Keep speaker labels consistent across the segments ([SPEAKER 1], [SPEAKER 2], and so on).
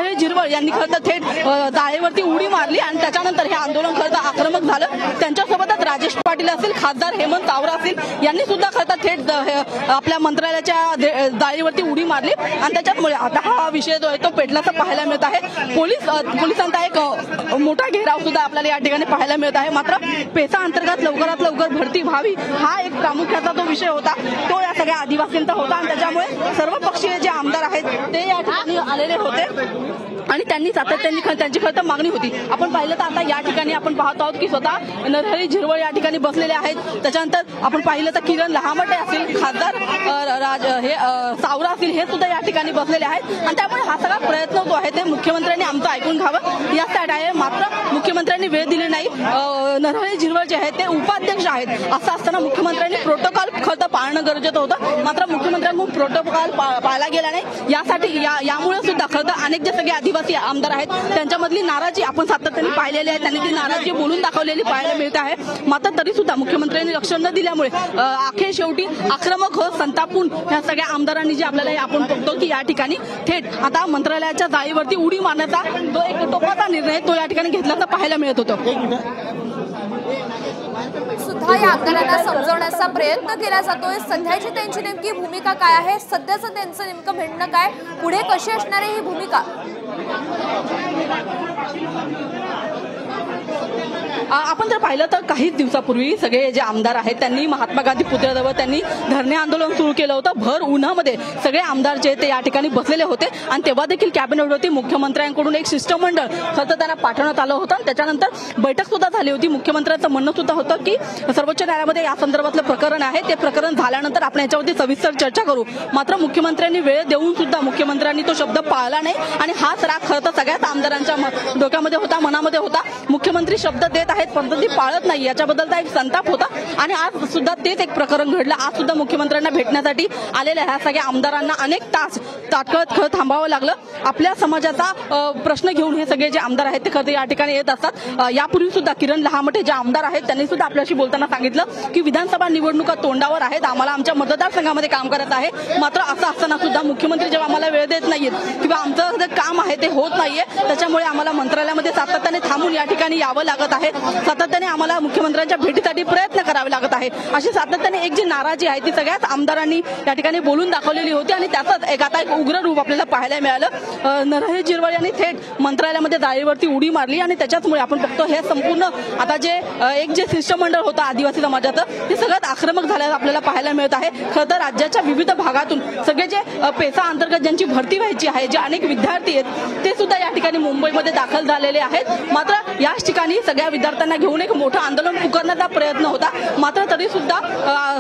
[SPEAKER 1] नरहरी झिरवळ यांनी खरं तर थेट जाळेवरती उडी मारली आणि त्याच्यानंतर हे आंदोलन खरं तर आक्रमक झालं। त्यांच्यासोबतच राजेश पाटील असतील, खासदार हेमंत तावरा असतील यांनी सुद्धा खरं तर थेट आपल्या मंत्रालयाच्या जाळेवरती उडी मारली आणि त्याच्यामुळे आता हा विषय जो आहे तो पेटल्याचं पाहायला मिळत आहे। पोलिसांचा एक मोठा घेराव सुद्धा आपल्याला या ठिकाणी पाहायला मिळत आहे। मात्र पेसा अंतर्गत लवकरात लवकर भरती व्हावी हा एक प्रामुख्याचा जो विषय होता तो या सगळ्या आदिवासींचा होता आणि त्याच्यामुळे सर्व पक्षीय जे आमदार आहेत ते या ठिकाणी आलेले होते आणि त्यांनी सातत्याने त्यांची खरं तर मागणी होती। आपण पाहिलं तर आता या ठिकाणी आपण पाहत आहोत की स्वतः नरहरी झिरवळ या ठिकाणी बसलेले आहेत। त्याच्यानंतर आपण पाहिलं तर किरण लहामटे असतील, खासदार सावरा असतील हे सुद्धा या ठिकाणी बसलेले आहेत आणि त्यामुळे हा सगळा प्रयत्न जो आहे ते मुख्यमंत्र्यांनी आमचं ऐकून घ्यावं यासाठी आहे। मात्र मुख्यमंत्र्यांनी वेळ दिली नाही। नरहरी झिरवळ जे आहेत ते उपाध्यक्ष आहेत असं असताना मुख्यमंत्र्यांनी प्रोटोकॉल खरं तर पाळणं गरजेचं होतं। मात्र मुख्यमंत्र्यांकडून प्रोटोकॉल पाळला गेला नाही। यासाठी यामुळे सुद्धा खरं तर अनेक जे सगळे आदिवासी आमदार आहेत त्यांच्यामधली नाराजी आपण सातत्याने पाहिलेली आहे। त्यांनी ती नाराजी बोलून दाखवलेली पाहायला मिळत आहे। मात्र तरी सुद्धा मुख्यमंत्र्यांनी लक्ष न दिल्यामुळे अखेर शेवटी आक्रमक होत संतापून ह्या सगळ्या आमदारांनी जे आपल्याला आपण बघतो की या ठिकाणी थेट आता मंत्रालयाच्या जाळीवरती उडी मारण्याचा जो एक टोकाचा निर्णय तो या ठिकाणी घेतल्याचं पाहायला मिळत होतं।
[SPEAKER 2] सुद्धा या आमदारांना समजवण्याचा प्रयत्न केला जातोय। सध्याची त्यांची नेमकी भूमिका काय आहे, सध्याचं त्यांचं नेमकं म्हणणं काय, पुढे कशी असणार आहे ही भूमिका?
[SPEAKER 1] आपण जर पाहिलं तर काही दिवसापूर्वी सगळे जे आमदार आहेत त्यांनी महात्मा गांधी पुतळ्याजवळ त्यांनी धरणे आंदोलन सुरू केलं होतं। भर उन्हामध्ये सगळे आमदार जे ते या ठिकाणी बसलेले होते आणि तेव्हा देखील कॅबिनेटवरती मुख्यमंत्र्यांकडून एक शिष्टमंडळ खरं तर त्यांना पाठवण्यात आलं होतं। त्याच्यानंतर बैठक सुद्धा झाली होती। मुख्यमंत्र्यांचं म्हणणं सुद्धा होतं की सर्वोच्च न्यायालयामध्ये या संदर्भातलं प्रकरण आहे, ते प्रकरण झाल्यानंतर आपण याच्यावरती सविस्तर चर्चा करू। मात्र मुख्यमंत्र्यांनी वेळ देऊन सुद्धा मुख्यमंत्र्यांनी तो शब्द पाळला नाही आणि हाच राग खरं तर सगळ्याच आमदारांच्या डोक्यामध्ये होता, मनामध्ये होता। मुख्यमंत्री शब्द देत आहेत परंतु ती पाळत नाही याच्याबद्दलचा एक संताप होता आणि आज सुद्धा तेच एक प्रकरण घडलं। आज सुद्धा मुख्यमंत्र्यांना भेटण्यासाठी आलेल्या ह्या सगळ्या आमदारांना अनेक तास ताटकळत थांबावं लागलं। आपल्या समाजाचा प्रश्न घेऊन हे सगळे जे आमदार आहेत ते खरं या ठिकाणी येत असतात। यापूर्वी सुद्धा किरण लहामटे जे आमदार आहेत त्यांनी सुद्धा आपल्याशी बोलताना सांगितलं की विधानसभा निवडणुका तोंडावर आहेत, आम्हाला आमच्या मतदारसंघामध्ये काम करायचं आहे। मात्र असं असताना सुद्धा मुख्यमंत्री जेव्हा आम्हाला वेळ देत नाहीयेत किंवा आमचं जे काम आहे ते होत नाहीये त्याच्यामुळे आम्हाला मंत्रालयामध्ये सातत्याने थांबून या ठिकाणी यावं लागत आहे। सातत्याने आम्हाला मुख्यमंत्र्यांच्या भेटीसाठी प्रयत्न करावे लागत आहे। अशी सातत्याने एक जी नाराजी आहे ती सगळ्याच आमदारांनी या ठिकाणी बोलून दाखवलेली होती आणि त्याचाच आता एक उग्र रूप आपल्याला पाहायला मिळालं। नरहरी झिरवळ यांनी थेट मंत्रालयामध्ये जाळीवरती उडी मारली आणि त्याच्याचमुळे आपण बघतो हे संपूर्ण आता जे एक जे शिष्टमंडळ होतं आदिवासी समाजाचं ते सगळ्यात आक्रमक झाल्याचं आपल्याला पाहायला मिळत आहे। खरं तर राज्याच्या विविध भागातून सगळे जे पेसा अंतर्गत ज्यांची भरती व्हायची आहे, जे अनेक विद्यार्थी आहेत ते सुद्धा या ठिकाणी मुंबईमध्ये दाखल झालेले आहेत। मात्र याच ठिकाणी सगळ्या विद्यार्थ्यांना घेऊन एक मोठं आंदोलन पुकारण्याचा प्रयत्न होता। मात्र तरी सुद्धा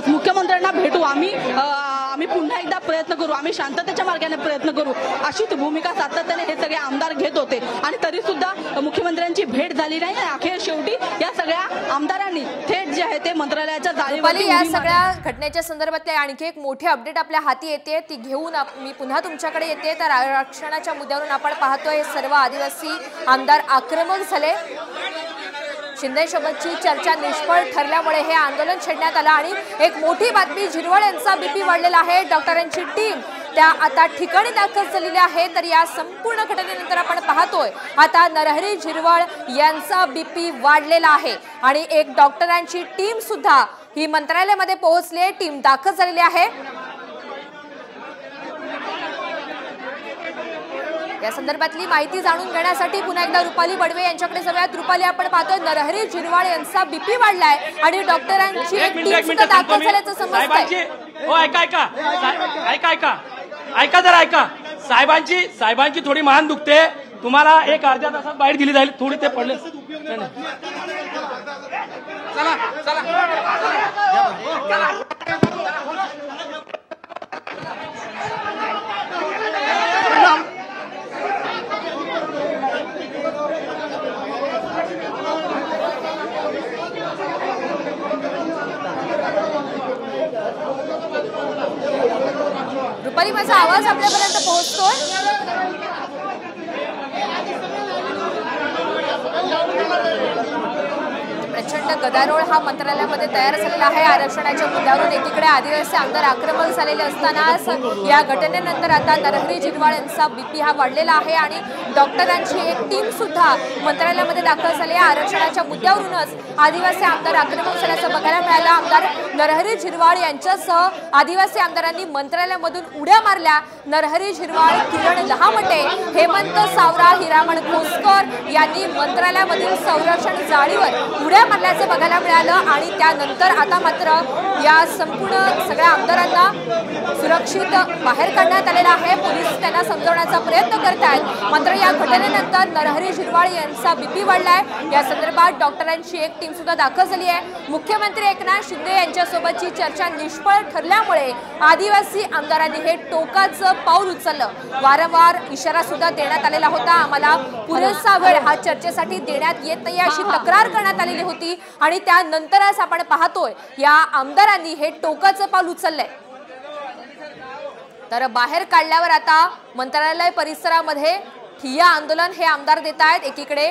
[SPEAKER 1] मुख्यमंत्र्यांना भेटू, आम्ही पुन्हा एकदा प्रयत्न करू, आम्ही शांततेच्या मार्गाने प्रयत्न करू अशीच भूमिका सातत्याने हे सगळे आमदार घेत होते आणि तरी सुद्धा मुख्यमंत्र्यांची भेट झाली नाही। अखेर शेवटी या सगळ्या आमदारांनी थेट जे आहे ते मंत्रालयाच्या जाळीवरती
[SPEAKER 2] या सगळ्या घटनेच्या संदर्भातले आणखी एक मोठी अपडेट आपल्या हाती येते, ती घेऊन मी पुन्हा तुमच्याकडे येते। तर आरक्षणाच्या मुद्द्यावरून आपण पाहतोय सर्व आदिवासी आमदार आक्रमक झाले। शिंदे सोबतची चर्चा निष्फळ ठरल्यामुळे हे आंदोलन छेडण्यात आलं आणि एक मोठी बातमी, झिरवळ यांचा बीपी वाढलेला आहे। डॉक्टरांची टीम त्या आता ठिकाणी दाखल झालेली आहे। तर या संपूर्ण घटनेनंतर आपण पाहतोय आता नरहरी झिरवळ यांचा बीपी वाढलेला आहे आणि एक डॉक्टरांची टीम सुद्धा ही मंत्रालयामध्ये पोहोचली आहे, टीम दाखल झालेली आहे। या संदर्भातली माहिती जाणून घेण्यासाठी पुन्हा एकदा रुपाली बडवे यांच्याकडे जाऊयात। रुपाली, आपण पाहतोय नरहरी झिरवळ यांचा बीपी वाढलाय आणि डॉक्टरांची एक टीम सुद्धा दाखल झाल्याचं समजतंय।
[SPEAKER 3] ऐका जरा ऐका, साहेबांची थोडी मान दुखते, तुम्हाला एक अर्ध्या तासात बाहेर दिली जाईल, थोडी ते पडले। चला
[SPEAKER 2] रुपाली, माझा आवाज आपल्यापर्यंत पोहोचतोय? प्रचंड गदारोळ हा मंत्रालयामध्ये तयार झालेला आहे आरक्षणाच्या मुद्द्यावरून। एकीकडे आदिवासी आमदार आक्रमक झालेले असतानाच या घटनेनंतर आता नरहरी झिरवाळ यांचा बीपी हा वाढलेला आहे आणि डॉक्टरांची एक टीम सुद्धा मंत्रालयामध्ये दाखल झाली आहे। आरक्षणाच्या मुद्द्यावरूनच आदिवासी आमदार आक्रमक झाल्याचं बघायला मिळालं। आमदार नरहरी झिरवाळ यांच्यासह आदिवासी आमदारांनी मंत्रालयामधून उड्या मारल्या। नरहरी झिरवाळ, किरण लहामटे, हेमंत सावरा, हिरामण खोसकर यांनी मंत्रालयामधील संरक्षण जाळीवर उड्या मारल्याचं बघायला मिळालं आणि त्यानंतर आता मात्र या संपूर्ण सगळ्या आमदारांना सुरक्षित बाहेर काढण्यात आलेलं आहे। पोलीस त्यांना समजवण्याचा प्रयत्न करत आहेत। मात्र या घटनेनंतर नरहरी झिरवाळ यांचा बीपी वाढलाय। या संदर्भात डॉक्टरांची एक टीम सुद्धा दाखल झाली आहे। मुख्यमंत्री एकनाथ शिंदे यांच्यासोबतची चर्चा निष्फळ ठरल्यामुळे आदिवासी आमदारांनी हे टोकाचं पाऊल उचललं। वारंवार इशारा सुद्धा देण्यात आलेला होता, आम्हाला पुरेसा वेळ हा चर्चेसाठी देण्यात येत नाही अशी तक्रार करण्यात आलेली होती आणि त्यानंतरच आपण पाहतोय या आमदारांनी हे टोकाचं पाऊल उचललंय। तर बाहेर काढल्यावर आता मंत्रालय परिसरामध्ये ठिय्या आंदोलन हे आमदार देत आहेत। एकीकडे